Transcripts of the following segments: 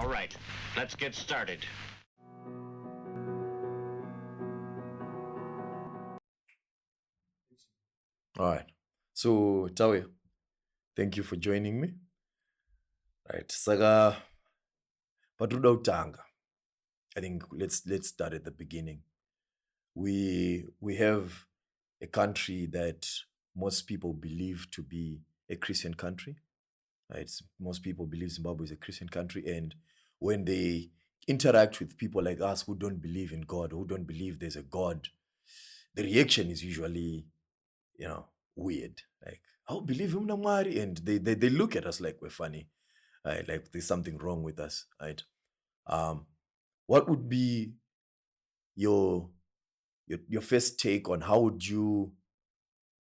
All right, let's get started. All right. So, Tauya, thank you for joining me. Right. Saka patruda utanga. I think let's start at the beginning. We have a country that most people believe to be a Christian country. Right? Most people believe Zimbabwe is a Christian country, and when they interact with people like us who don't believe in God, who don't believe there's a God, the reaction is usually, weird. Like, "Oh, believe him Mwari," and they look at us like we're funny, right? Like there's something wrong with us, right? Um, what would be your your first take on how would you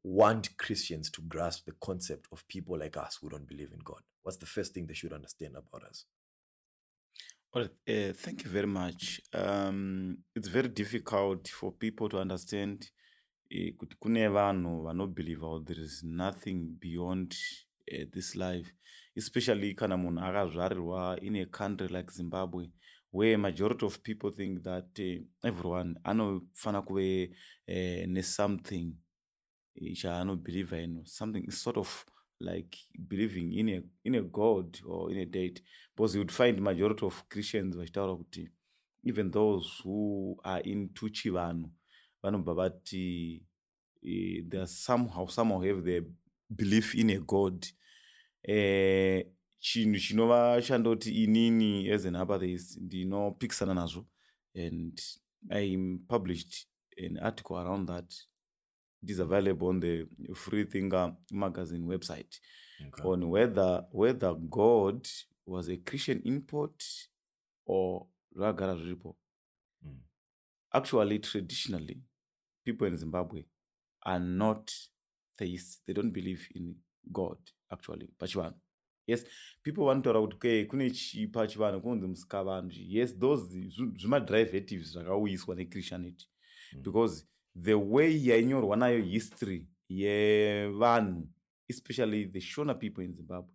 want Christians to grasp the concept of people like us who don't believe in God? What's the first thing they should understand about us? Well, thank you very much. It's very difficult for people to understand kuti kune vanhu vanobhelievha there is nothing beyond this life, especially kana munhu akazvarirwa in a country like Zimbabwe, where majority of people think that everyone anofana kuve nesomething chaanobhelievha in, something sort of like believing in a god or in a deity, because you would find majority of Christians vachitaura kuti even those who are into chivanhu vanobva vati they are somehow have the belief in a god. Chinhu chinova chandoti inini as an atheist ndinopikisana nazvo, and I published an article around that. It is available on the Free Thinker magazine website, Okay. on whether God was a Christian import or ragara zviripo. Actually, traditionally, people in Zimbabwe are not theists. They don't believe in God, actually. Pachivanhu. Yes, people want to out kune pachivanhu kunzi musikavanhu. Yes, those zvimaderivatives zvakauiswa neChristianity. Because the way yainyorwa nayo history yevanhu, especially the Shona people in Zimbabwe,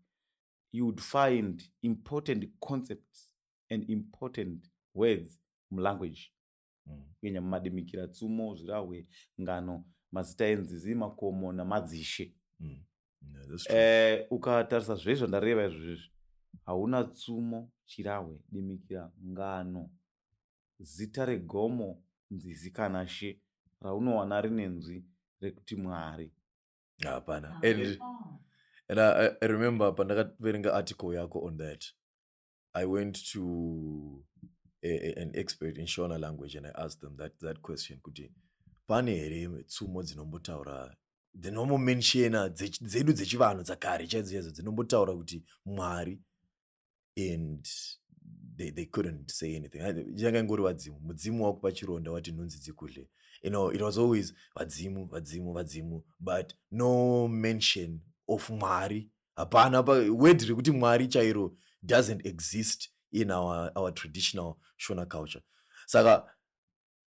you would find important concepts and important words mulanguage. Kunyanya mumadimikira tsumo, zvirahwe, ngano, mazita enzizi, makomo namadzishe. Ukatarisa zvezvo ndareva izvozvi, hauna tsumo, chirahwe, dimikira, ngano, zita regomo, nzizi kana she, raunowana rinenzwi rekuti Mwari. Hapana. And I remember pandakaverenga article yako on that. I went to an expert in Shona language and I asked them that question. Kuti pane here tsumo dzinombotaura dzinombomenshena dzedu dzechivanhu dzakare chaidzo dzinombotaura kuti Mwari, and they couldn't say anything. Changa ingori vadzimu, mudzimu wakupa chironda wati nhunzi dzikudle. It was always vadzimu, but no mention of Mwari. Hapana, word rekuti Mwari chairo doesn't exist in our traditional Shona culture. Saka,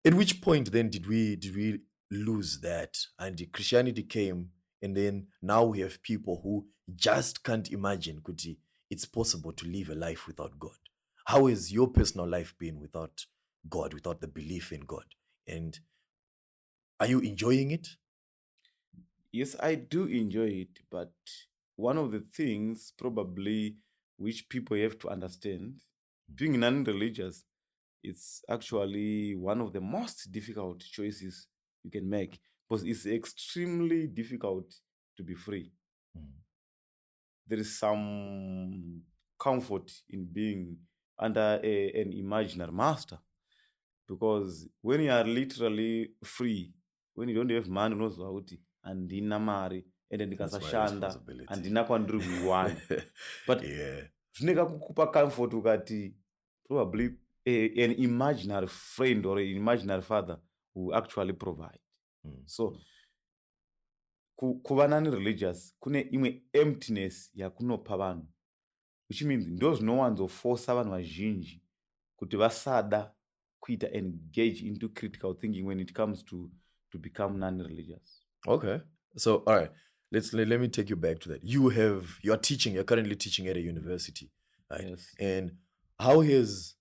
at which point then did we lose that? And Christianity came, and then now we have people who just can't imagine kuti it's possible to live a life without God. How has your personal life been without God, without the belief in God? And are you enjoying it? Yes, I do enjoy it, but one of the things probably which people have to understand, being non-religious, it's actually one of the most difficult choices you can make, because it's extremely difficult to be free. There is some comfort in being under an imaginary master, because when you are literally free, when you don't have money, unozwa kuti handina mari ende ndikasashanda handina kwandiri kuiwana. But zvinenge kukupa comfort ukati probably an imaginary friend or an imaginary father who actually provide. So kuva non-religious kune imwe emptiness yakunopa vanhu, which means ndo zvinowanzoforsa vanhu vazhinji kuti vasada kuita engage into critical thinking when it comes to become non-religious. Okay. So, all right, let me take you back to that. You're currently teaching at a university, right? Yes. And how has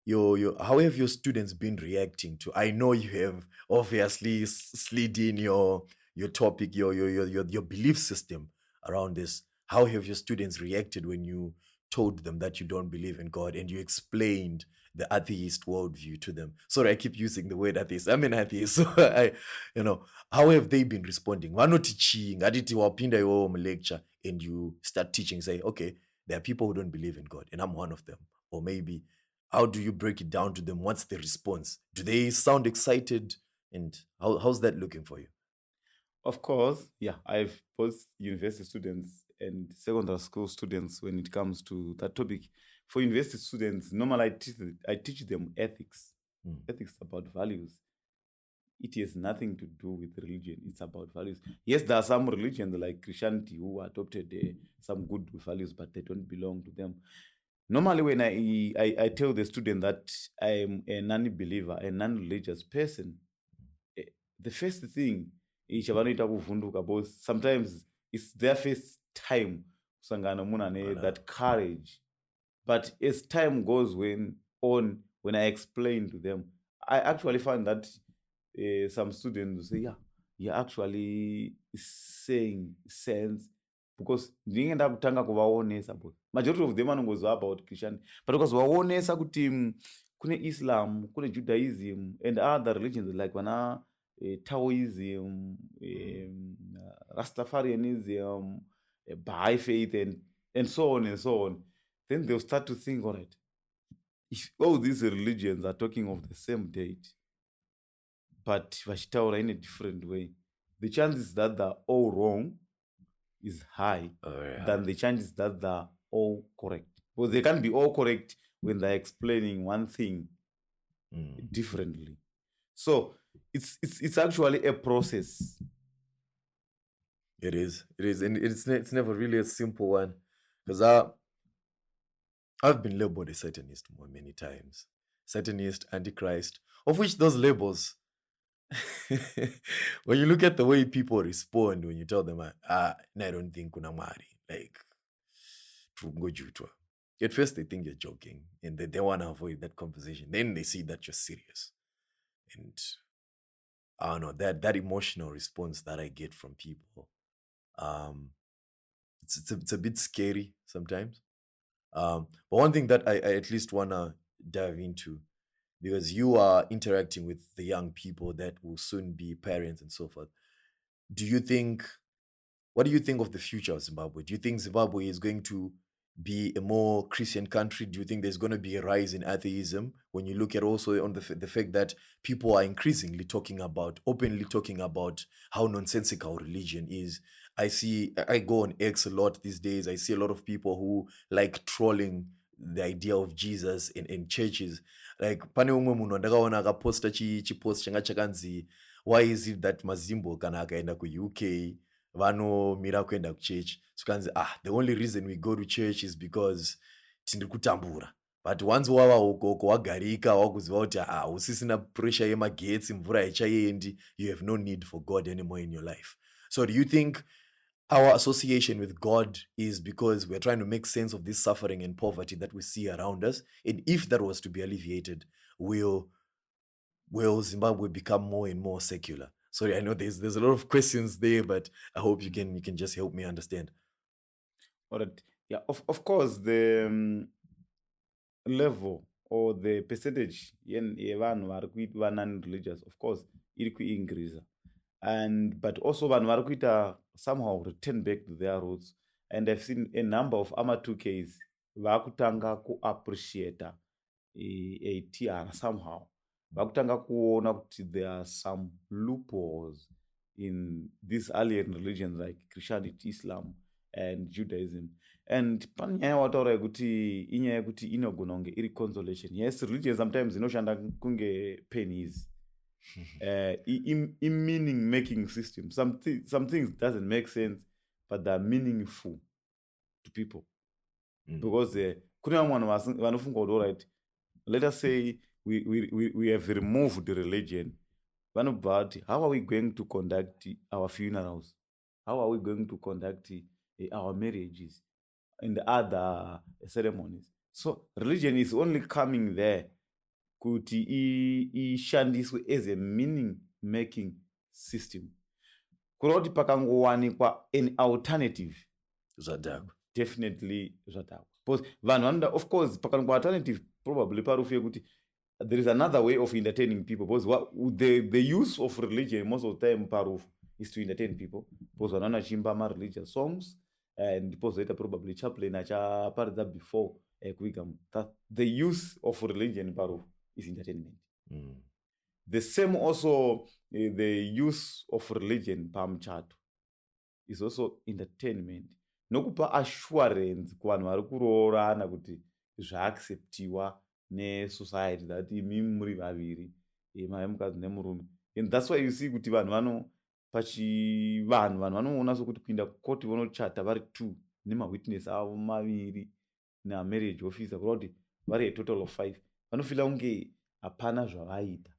how have your students been reacting to? I know you have obviously slid in your topic, your belief system around this. How have your students reacted when you told them that you don't believe in God and you explained the atheist worldview to them? Sorry, I keep using the word atheist. I'm an atheist, so how have they been responding? Why not teaching? Wapinda your lecture and you start teaching, say, okay, there are people who don't believe in God, and I'm one of them. Or maybe how do you break it down to them? What's the response? Do they sound excited? And how's that looking for you? Of course, yeah, I've both university students and secondary school students when it comes to that topic. For university students, normally I teach them ethics. Ethics about values. It has nothing to do with religion. It's about values. Yes, there are some religions like Christianity who adopted some good values, but they don't belong to them. Normally, when I tell the student that I am a non-believer, a non-religious person, the first thing chavanoita kuvhunduka, because sometimes it's their first time kusangana munhu that courage. But as time goes on, when I explain to them, I actually find that some students say, yeah, you're actually saying sense, because ndingeenda kutanga kuvaonesa, but majority of them anongozva about Christianity, but ukazovaonesa kuti kune Islam, kune Judaism and other religions like vana Taoism, Rastafarianism, Baha'i faith, and so on and so on, then they'll start to think, all right, if all these religions are talking of the same deity, but vachitaura in a different way, the chances that they're all wrong is high than the chances that they're all correct. Because they can't be all correct when they're explaining one thing differently. So it's actually a process. It is, and it's never really a simple one, because I've been labeled a Satanist many times. Satanist, Antichrist, of which those labels, when you look at the way people respond when you tell them, I don't think kuna Mwari, like, at first they think you're joking and they want to avoid that conversation. Then they see that you're serious. And I don't know, that emotional response that I get from people, it's a bit scary sometimes. But one thing that I at least want to dive into, because you are interacting with the young people that will soon be parents and so forth. What do you think of the future of Zimbabwe? Do you think Zimbabwe is going to be a more Christian country? Do you think there's going to be a rise in atheism? When you look at also on the fact that people are increasingly openly talking about how nonsensical religion is. I go on X a lot these days. I see a lot of people who like trolling the idea of Jesus in churches. Like pane umwe munhu andakaona akaposta chipost changa chakanzi, why is it that mazimbo kana akaenda ku-UK vanomira kuenda kuchurch? Sukanzi, the only reason we go to church is because tindiri kutambura. But once wava ukoko wagarika wakuziva kuti usisina pressure yemagetsi, mvura haichaendi, you have no need for God anymore in your life. So do you think our association with God is because we're trying to make sense of this suffering and poverty that we see around us? And if that was to be alleviated, will Zimbabwe become more and more secular? Sorry, I know there's a lot of questions there, but I hope you can just help me understand. All right. Yeah, of course, the level or the percentage yevanhu vari kuva non-religious, of course, iri kuincrease. But also vanhu vari kuita somehow return back to their roots. And I've seen a number of ama2ks vakutanga kuappreciata ATR somehow. Vakutanga kuona kuti there are some loopholes in these alien religions like Christianity, Islam, and Judaism. And panyaya wataura yekuti inyaya yekuti inogona kunge iri consolation. Yes, religion sometimes inoshanda kunge pennies. In meaning making system. Some things doesn't make sense, but they're meaningful to people. Because kune vamwe vanhu vanofunga kuti, all right, let us say we have removed the religion. Vanobva kuti, how are we going to conduct our funerals? How are we going to conduct our marriages and other ceremonies? So religion is only coming there kuti ishandiswe as a meaning making system. Kureva kuti pakangowanikwa an alternative, Zvadhakwa. definitely zvatagwa. Because vanhu vanoda, of course, pakangowa alternative probably parufu yekuti there is another way of entertaining people, because the use of religion most of the time parufu is to entertain people, because vanhu vanachimba ma-religious songs and pozoita probably chaplain achaparidza before kuiga the use of religion parufu is entertainment. The same also the use of religion pamuchato is also entertainment, nokupa assurance kuvanhu vari kuroorana kuti zvaacceptiwa nesociety that imi muri vaviri, mave mukadzi nemurume. And that's why you see kuti vanhu vanoona sokuti kuinda kukoti vonochata vari 2 nemawitness avo maviri namarriage officer, kureva kuti vari a total of 5, vanofila kunge hapana zvavaita,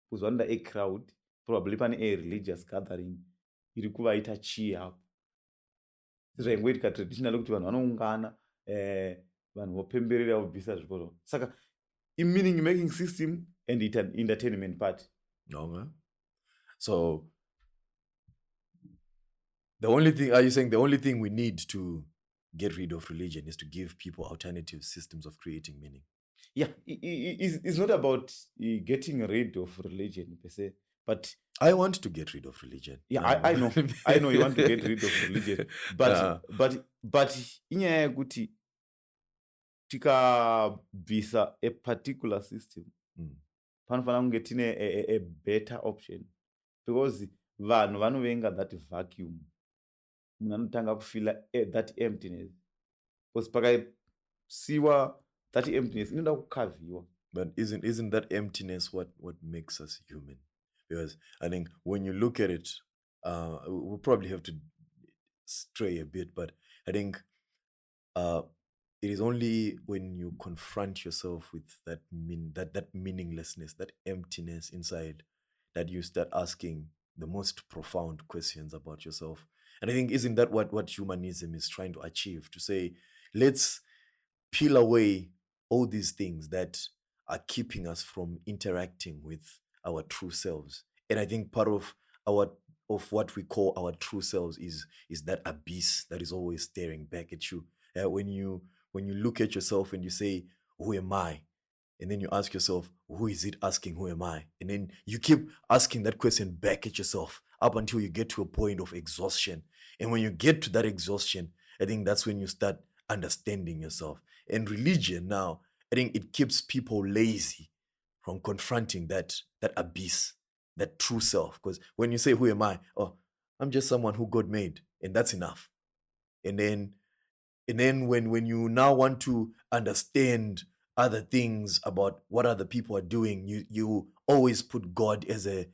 because vanoda a crowd, probably pane a religious gathering iri kuvaita chii hapo. Zvaingoitika traditional kuti vanhu vanoungana, vanhu vopemberera vobvisa zvipo zvavo. Saka meaning making system and it an entertainment part. Okay. So the only thing, are you saying the only thing we need to get rid of religion is to give people alternative systems of creating meaning? Yeah, it's not about getting rid of religion per se, but I want to get rid of religion. yeah, I know you want to get rid of religion, but inyaya yekuti tikabvisa a particular system, panofanira kunge tine a better option, because vanhu vanovenga that vacuum. Munhu anotanga kufila that emptiness, because pakaisiwa that emptiness inoda kukavhiwa. But isn't that emptiness what makes us human? Because I think when you look at it, we'll probably have to stray a bit, but I think it is only when you confront yourself with that meaninglessness, that emptiness inside, that you start asking the most profound questions about yourself. And I think, isn't that what humanism is trying to achieve? To say, let's peel away all these things that are keeping us from interacting with our true selves. And I think part of what we call our true selves is that abyss that is always staring back at you. When you look at yourself and you say, who am I? And then you ask yourself, who is it asking, who am I? And then you keep asking that question back at yourself up until you get to a point of exhaustion. And when you get to that exhaustion, I think that's when you start understanding yourself. And religion now, I think it keeps people lazy from confronting that abyss, that true self. Because when you say, who am I? Oh, I'm just someone who God made, and that's enough. And then when you now want to understand other things about what other people are doing, you always put God as a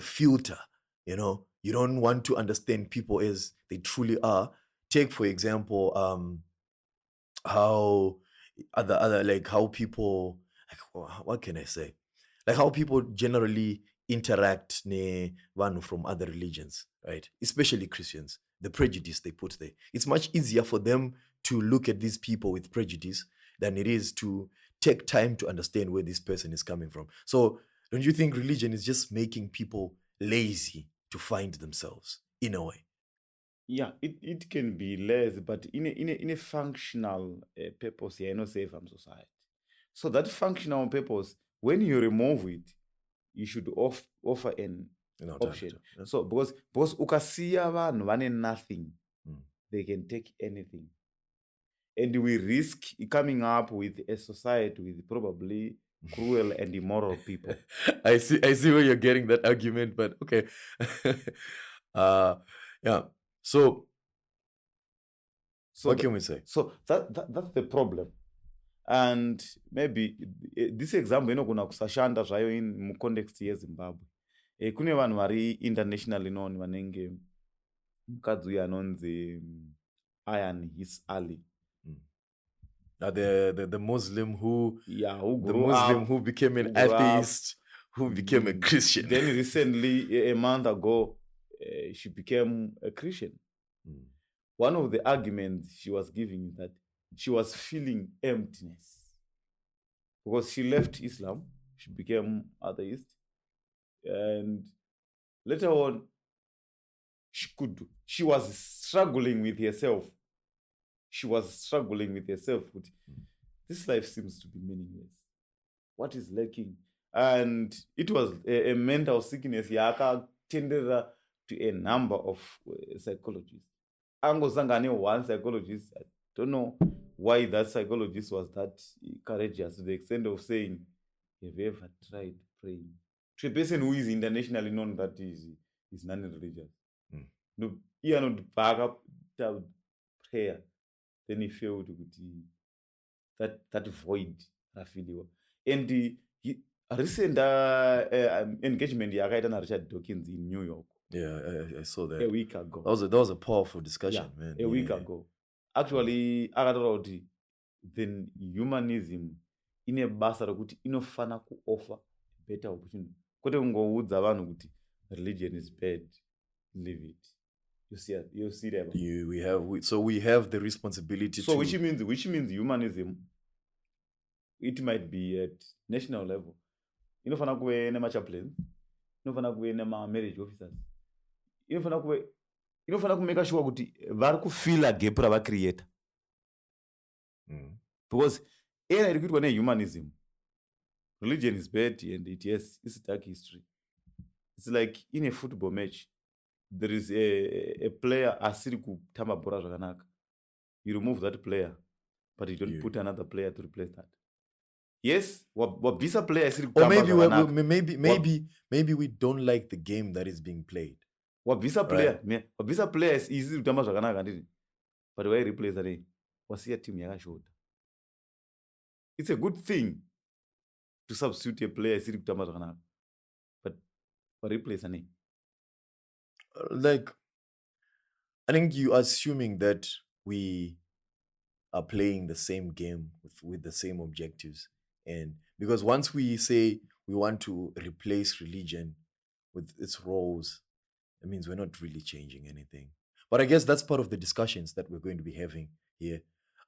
filter. You know, you don't want to understand people as they truly are. Take, for example, how other like how people, what can I say? Like how people generally interact ne one from other religions, right? Especially Christians, the prejudice they put there. It's much easier for them to look at these people with prejudice than it is to take time to understand where this person is coming from. So don't you think religion is just making people lazy to find themselves in a way? Yeah, it can be less, but in a functional purpose, yeah, no save from society. So that functional purpose, when you remove it, you should offer an option. Yeah. So because ukasiya vanhu vane nothing, they can take anything. And we risk coming up with a society with probably cruel and immoral people. I see where you're getting that argument, but okay. Yeah. So what can we say? So that's the problem. And maybe this example inogona kusashanda zvayo in context yeZimbabwe. Kune vanhu vari internationally known vanenge mukadzi uyu anonzi Ian His Ali. The Muslim who became an atheist, who became a Christian. Then recently, a month ago, she became a Christian. One of the arguments she was giving is that she was feeling emptiness because she left Islam. She became atheist, and later on, she was struggling with herself. She was struggling with herself. This life seems to be meaningless. What is lacking? And it was a mental sickness yakatendera to a number of psychologists. Angosangane one psychologist, I don't know why that psychologist was that courageous to the extent of saying, have you ever tried praying? To a person who is internationally known that is non-religious. No, he are not back up prayer. Then he failed to that void rafiliwa. And the recent engagement yakaita na Richard Dawkins in New York. Yeah, I saw that. A week ago. That was a powerful discussion, man. A week ago. Actually, akataura kuti then humanism ine basa rokuti inofana kuoffer better opportunity. Kwete kungoudza vanhu kuti religion is bad, leave it. You see that. We have the responsibility. So which means humanism, it might be at national level. Inofana kuve nemachaplains, inofana kuve nema-marriage officers, inofana kumeka sure kuti vari kufila gap ravacreata. Because ena iri kuitwa nehumanism, religion is bad and it's a dark history. It's like in a football match, there is a player asiri kutamba bhora zvakanaka. You remove that player, but you don't put another player to replace that. Yes, wabvisa player asiri kutamba zvakanaka. Maybe we don't like the game that is being played. Wabvisa player isiri kutamba zvakanaka ndiri. But why replace that? Wasiya team yakashota. It's a good thing to substitute a player isiri kutamba zvakanaka. But replace ani. Like, I think you are assuming that we are playing the same game with the same objectives. And because once we say we want to replace religion with its roles, it means we're not really changing anything. But I guess that's part of the discussions that we're going to be having here.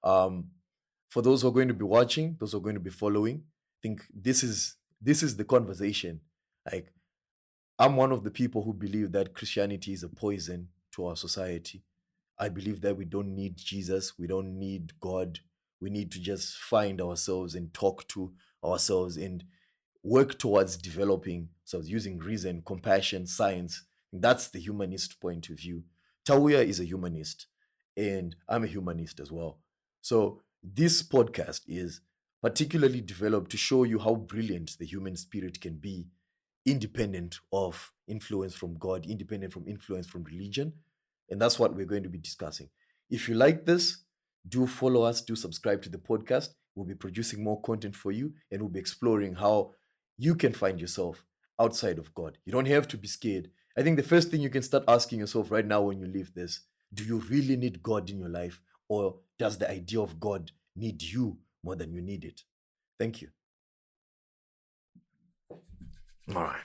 For those who are going to be watching, those who are going to be following, I think this is the conversation. Like, I'm one of the people who believe that Christianity is a poison to our society. I believe that we don't need Jesus. We don't need God. We need to just find ourselves and talk to ourselves and work towards developing ourselves using reason, compassion, science. That's the humanist point of view. Tauya is a humanist, and I'm a humanist as well. So this podcast is particularly developed to show you how brilliant the human spirit can be, independent of influence from God, independent from influence from religion. And that's what we're going to be discussing. If you like this, do follow us, do subscribe to the podcast. We'll be producing more content for you, and we'll be exploring how you can find yourself outside of God. You don't have to be scared. I think the first thing you can start asking yourself right now when you leave this, do you really need God in your life? Or does the idea of God need you more than you need it? Thank you. All right.